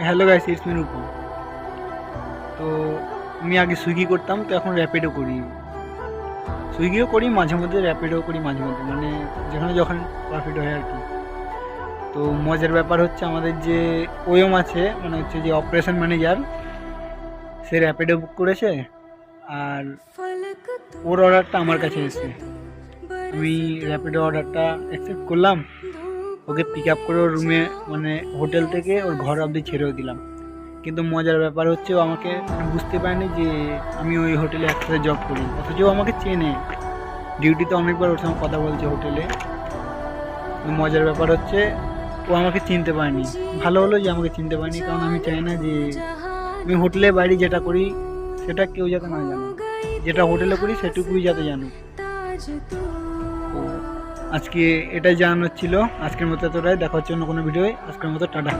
Hello guys, it's me Rupam. তো আমি আগে সুইগি করতাম, তো এখন র্যাপিডো করি। সুইগিও করি মাঝে মধ্যে, র্যাপিডো করি মাঝে মধ্যে, মানে যেখানে যখন প্রফিট হয় আর কি। তো মজার ব্যাপার হচ্ছে আমাদের যে ওএম আছে, মানে হচ্ছে যে অপারেশন ম্যানেজার, সে র্যাপিডো বুক করেছে আর ওর অর্ডারটা আমার কাছে এসেছে। আমি র্যাপিডো অর্ডারটা অ্যাকসেপ্ট করলাম, ওকে পিক আপ করে ওর রুমে, মানে হোটেল থেকে ওর ঘর অবধি ছেড়েও দিলাম। কিন্তু মজার ব্যাপার হচ্ছে ও আমাকে বুঝতে পারেনি যে আমি ওই হোটেলে একসাথে জব করি, অথচ ও আমাকে চেনে। ডিউটিতে অনেকবার ওর সঙ্গে কথা বলছে হোটেলে। মজার ব্যাপার হচ্ছে ও আমাকে চিনতে পারেনি। ভালো হলো যে আমাকে চিনতে পারেনি, কারণ আমি চাই না যে আমি হোটেলে বাইরে যেটা করি সেটা কেউ যাতে না জানে, যেটা হোটেলে করি সেটুকুই যাতে জানুক। তো আজকে এটাই জানানোর ছিল। আজকের মতো এতটাই, দেখা হচ্ছে অন্য কোনো ভিডিওয়। আজকের মতো টাটা।